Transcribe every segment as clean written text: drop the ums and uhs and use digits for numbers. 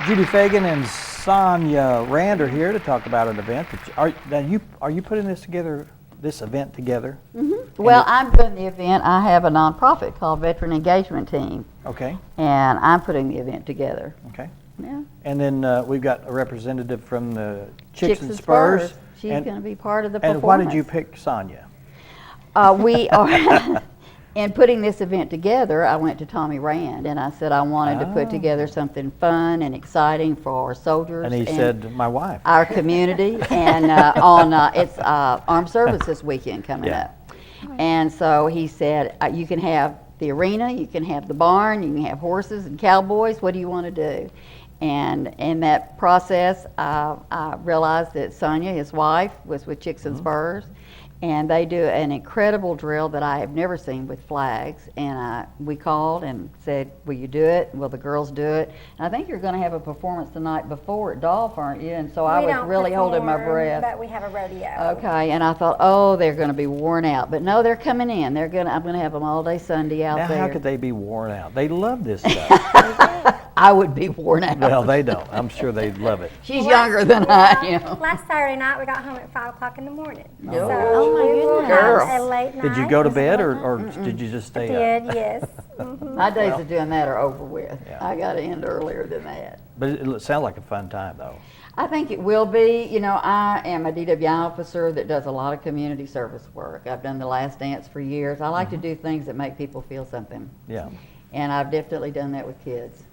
Judi Fagan and Sandra Rand are here to talk about an event. Are you putting this event together? Mm-hmm. Well, I'm doing the event. I have a nonprofit called Veteran Engagement Team. Okay. And I'm putting the event together. Okay. Yeah. And then we've got a representative from the Chicks and Spurs. She's going to be part of the performance. And why did you pick Sonia? We are, in putting this event together, I went to Tommy Rand and I said I wanted to put together something fun and exciting for our soldiers. And he said, my wife. Our community, and it's Armed Services Weekend coming up. And so he said, you can have the arena, you can have the barn, you can have horses and cowboys, what do you want to do? And in that process, I realized that Sonia, his wife, was with Chicks and Spurs, and they do an incredible drill that I have never seen with flags. And we called and said, will you do it? Will the girls do it? And I think you're going to have a performance the night before at Dolph, aren't you? And so I was really holding my breath. But we have a rodeo. Okay, and I thought, oh, they're going to be worn out. But no, they're coming in. I'm going to have them all day Sunday out there. Now, how could they be worn out? They love this stuff. I would be worn out. Well, they don't. I'm sure they love it. She's younger than I am. Last Saturday night, we got home at 5 o'clock in the morning. Oh, my goodness. Girl. A late night. Did you go to bed or did you just stay up? I did, yes. Mm-hmm. My days of doing that are over with. Yeah. I got to end earlier than that. But it sounds like a fun time, though. I think it will be. You know, I am a DWI officer that does a lot of community service work. I've done the Last Dance for years. I like to do things that make people feel something. Yeah. And I've definitely done that with kids.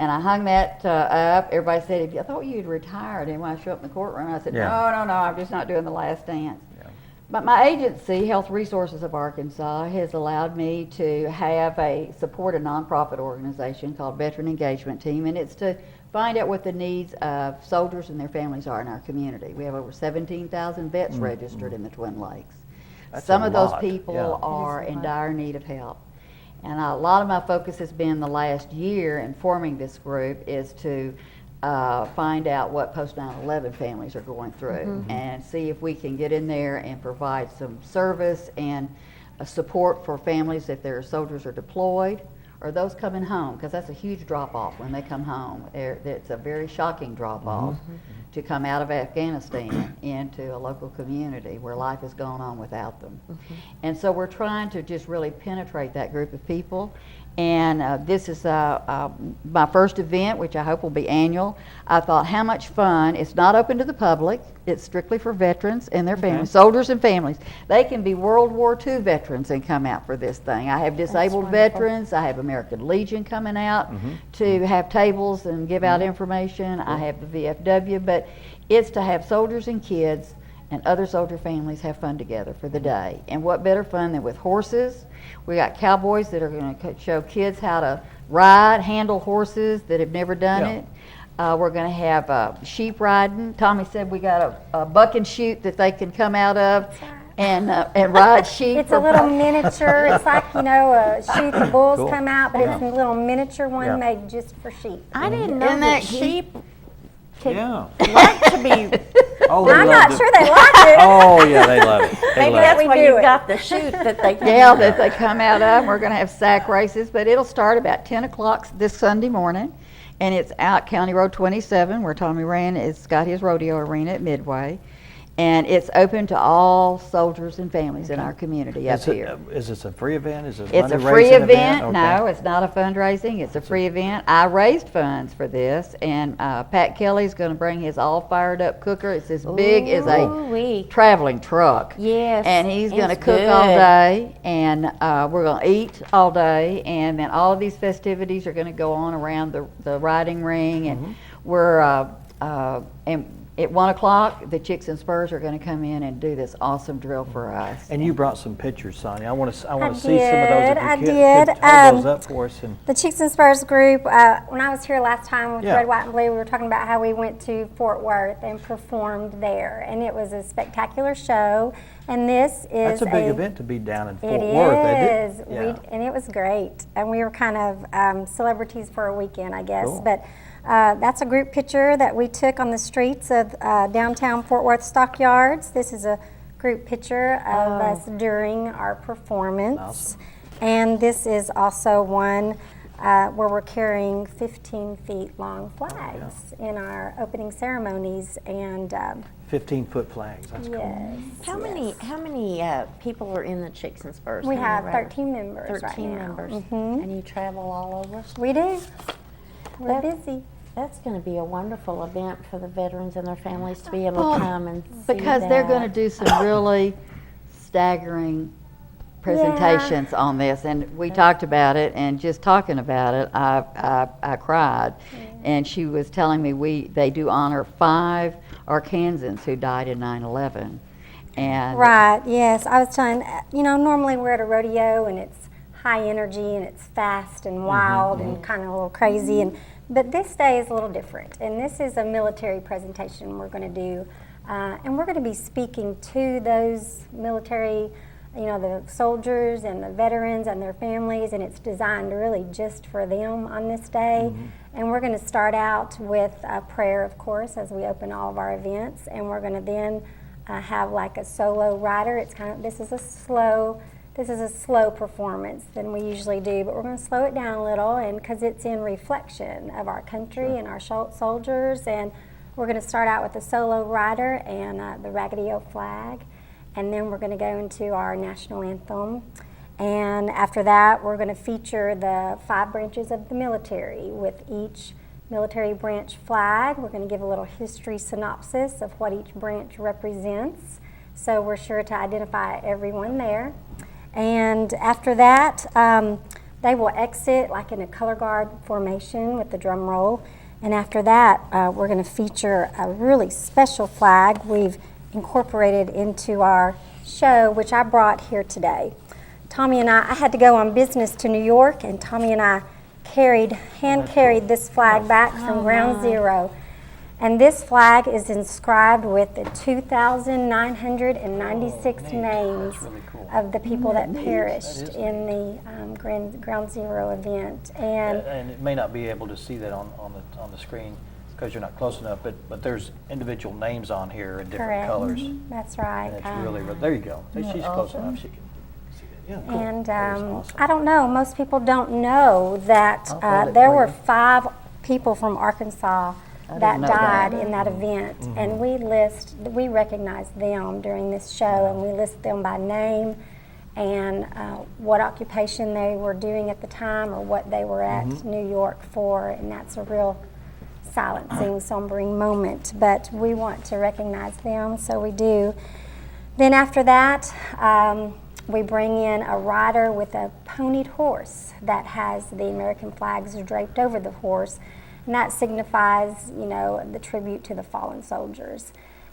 And I hung that up. Everybody said, I thought you'd retired. And when I showed up in the courtroom, I said, no, I'm just not doing the Last Dance. Yeah. But my agency, Health Resources of Arkansas, has allowed me to support a nonprofit organization called Veteran Engagement Team, and it's to find out what the needs of soldiers and their families are in our community. We have over 17,000 vets registered in the Twin Lakes. That's Some of those lot. people are in dire need of help. And a lot of my focus has been the last year in forming this group is to find out what post 9/11 families are going through and see if we can get in there and provide some service and support for families if their soldiers are deployed or those coming home, because that's a huge drop-off when they come home. It's a very shocking drop-off to come out of Afghanistan into a local community where life has gone on without them. And so we're trying to just really penetrate that group of people. And this is my first event, which I hope will be annual. I thought, how much fun. It's not open to the public. It's strictly for veterans and their families, soldiers and families. They can be World War II veterans and come out for this thing. I have disabled veterans. I have American Legion coming out to have tables and give out information. I have the VFW, but it's to have soldiers and kids and other soldier families have fun together for the day. And what better fun than with horses? We got cowboys that are going to show kids how to ride, handle horses that have never done it. We're going to have sheep riding. Tommy said we got a buck and chute that they can come out of and ride sheep. It's a little miniature. It's like, a chute the bulls come out, but it's a little miniature one made just for sheep. I didn't know that sheep like to be. I'm not sure they like it. Oh, yeah, they love it. Maybe that's why you got the chute that they come out of. That they come out of. We're going to have sack races, but it'll start about 10 o'clock this Sunday morning, and it's out County Road 27 where Tommy Rand has got his rodeo arena at Midway. And it's open to all soldiers and families in our community up here. Is this a free event? Is it It's a free event. Okay. No, it's not a fundraising. It's a free event. I raised funds for this, and Pat Kelly's going to bring his all-fired-up cooker. It's as big as a traveling truck. Yes. And he's going to cook all day, and we're going to eat all day, and then all of these festivities are going to go on around the riding ring, and we're at 1 o'clock, the Chicks and Spurs are going to come in and do this awesome drill for us. And you brought some pictures, Sonia. I want to see some of those. If I you did. could hold those up for us. The Chicks and Spurs group, when I was here last time with Red, White, and Blue, we were talking about how we went to Fort Worth and performed there. And it was a spectacular show. And this is That's a big event to be down in Fort Worth. It is. And it was great. And we were kind of celebrities for a weekend, I guess. Cool. But that's a group picture that we took on the streets of downtown Fort Worth Stockyards. This is a group picture of us during our performance. Awesome. And this is also one where we're carrying 15 feet long flags in our opening ceremonies. And 15-foot flags. That's cool. yes, How many people are in the Chicks and Spurs? we How many have riders? 13 members right 13 now. members. Mhm. And you travel all over? We do. We're That- busy. That's going to be a wonderful event for the veterans and their families to be able Well, to come and see Because they're going to that. do some really staggering presentations on this, and we talked about it, and just talking about it, I cried. And she was telling me they do honor 5 Arkansans who died in 9/11. And Right, yes. I was telling, normally we're at a rodeo and it's high energy and it's fast and wild and kind of a little crazy. But this day is a little different. And this is a military presentation we're going to do. And we're going to be speaking to those military, the soldiers and the veterans and their families. And it's designed really just for them on this day. And we're going to start out with a prayer, of course, as we open all of our events. And we're going to then have like a solo rider. This is a slow performance than we usually do, but we're going to slow it down a little, and because it's in reflection of our country and our soldiers. And we're going to start out with a solo rider and the Raggedy-O flag, and then we're going to go into our national anthem. And after that, we're going to feature the 5 branches of the military with each military branch flag. We're going to give a little history synopsis of what each branch represents, so we're sure to identify everyone there. And after that, they will exit like in a color guard formation with the drum roll. And after that, we're going to feature a really special flag we've incorporated into our show, which I brought here today. Tommy and I had to go on business to New York, and Tommy and I hand carried this flag back from Ground Zero. And this flag is inscribed with the 2,996 names of the people that perished in the Ground Zero event. And it may not be able to see that on the screen because you're not close enough, but there's individual names on here in different correct. colors. That's right. And it's really, there you go. She's close enough, she can see that. Yeah, cool. And That is awesome. I don't know, most people don't know that there were 5 people from Arkansas that know died that. in that event. And we recognize them during this show, and we list them by name and what occupation they were doing at the time or what they were at New York for, and that's a real silencing, sombering moment, but we want to recognize them, so we do. Then after that, we bring in a rider with a ponied horse that has the American flags draped over the horse, and that signifies, the tribute to the fallen soldiers.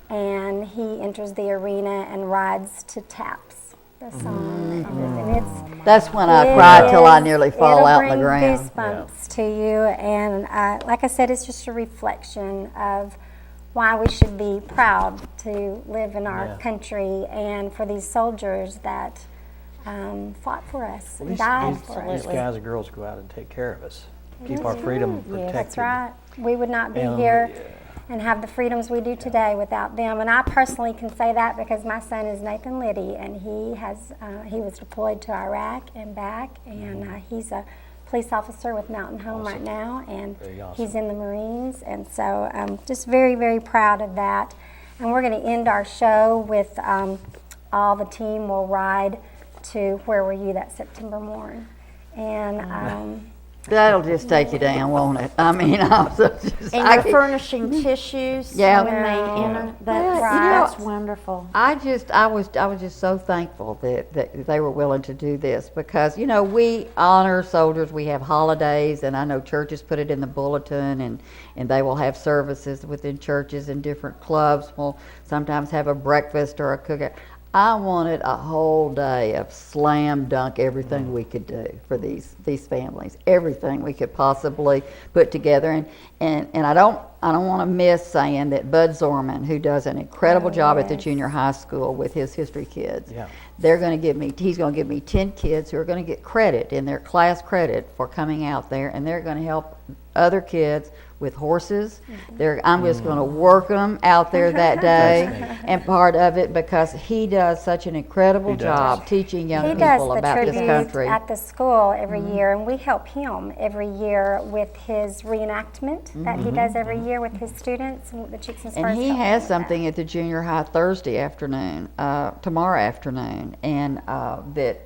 And he enters the arena and rides to Taps, the song. And that's when I cried till I nearly fall out on the ground. It'll bring goosebumps to you, and like I said, it's just a reflection of why we should be proud to live in our country, and for these soldiers that fought for us, and died for us. These guys and girls go out and take care of us, keep our freedom protected. That's right. We would not be here and have the freedoms we do today without them. And I personally can say that because my son is Nathan Liddy, and he was deployed to Iraq and back, and he's a police officer with Mountain Home right now, and he's in the Marines, and so I'm just very, very proud of that. And we're going to end our show with all the team will ride to Where Were You That September Morn. And That'll just take you down, won't it? I mean, And you're furnishing tissues Yeah. when they enter. Well, That's wonderful. I was just so thankful that they were willing to do this, because we honor soldiers. We have holidays, and I know churches put it in the bulletin, and they will have services within churches, and different clubs will sometimes have a breakfast or a cookout. I wanted a whole day of slam dunk everything we could do for these families, everything we could possibly put together, and I don't want to miss saying that Bud Zorman, who does an incredible job at the junior high school with his history kids, he's going to give me 10 kids who are going to get credit in their class credit for coming out there, and they're going to help other kids with horses. I'm just going to work them out there that day, and part of it because he does such an incredible He does. job teaching young He does people the about this tribute country. at the school every year, and we help him every year with his reenactment that he does every year with his students, and the Chicks and Spurs. And he help him has with something at the junior high Thursday afternoon, tomorrow afternoon, and that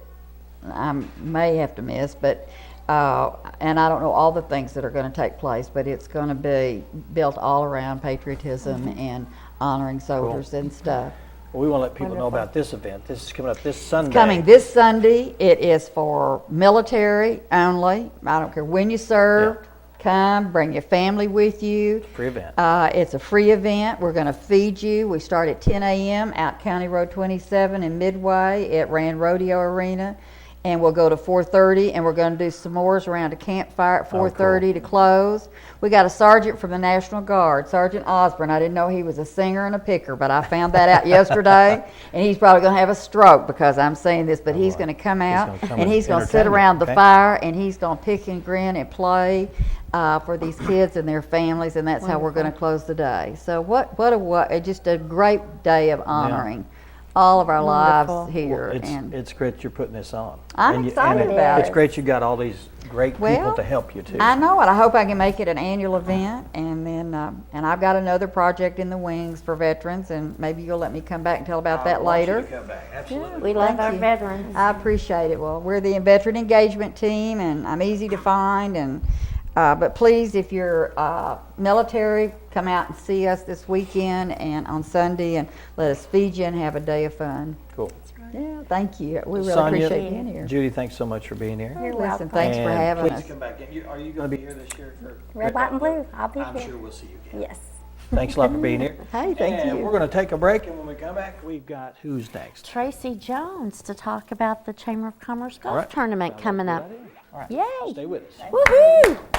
I may have to miss, but and I don't know all the things that are going to take place, but it's going to be built all around patriotism and honoring soldiers and stuff. Well, we want to let people know about this event. This is coming up this Sunday. It's coming this Sunday. It is for military only. I don't care when you served. Come, bring your family with you. Free event. It's a free event. We're going to feed you. We start at 10 a.m. out County Road 27 in Midway at Rand Rodeo Arena. And we'll go to 4:30, and we're going to do s'mores around a campfire at 4:30 to close. We got a sergeant from the National Guard, Sergeant Osborne. I didn't know he was a singer and a picker, but I found that out yesterday. And he's probably going to have a stroke because I'm saying this, but he's going to come out, gonna come and he's going to sit entertain you, around the okay? fire, and he's going to pick and grin and play for these kids and their families, and that's how we're going to close the day. So just a great day of honoring all of our lives here. It's great you're putting this on. I'm And excited and about It's it. great you got all these great people Well, to help you too. I know it. I hope I can make it an annual event, and then and I've got another project in the wings for veterans, and maybe you'll let me come back and tell about that later. Absolutely. We love Thank our you. veterans. I appreciate it. Well, we're the veteran engagement team, and I'm easy to find. And but please, if you're military, come out and see us this weekend and on Sunday, and let us feed you and have a day of fun. Cool. Yeah, thank you. We really Sonia, appreciate being here. Judy, thanks so much for being here. You're Listen, welcome. thanks for And having please us. come back. Are you going to be here this year for Red, white, and blue. I'll be I'm here. sure we'll see you again. Yes. Thanks a lot for being here. Hey, thank and you. we're going to take a break, and when we come back, we've got who's next. Tracy Jones to talk about the Chamber of Commerce All Golf right. Tournament coming up. All right. Yay. Stay with us. Woohoo!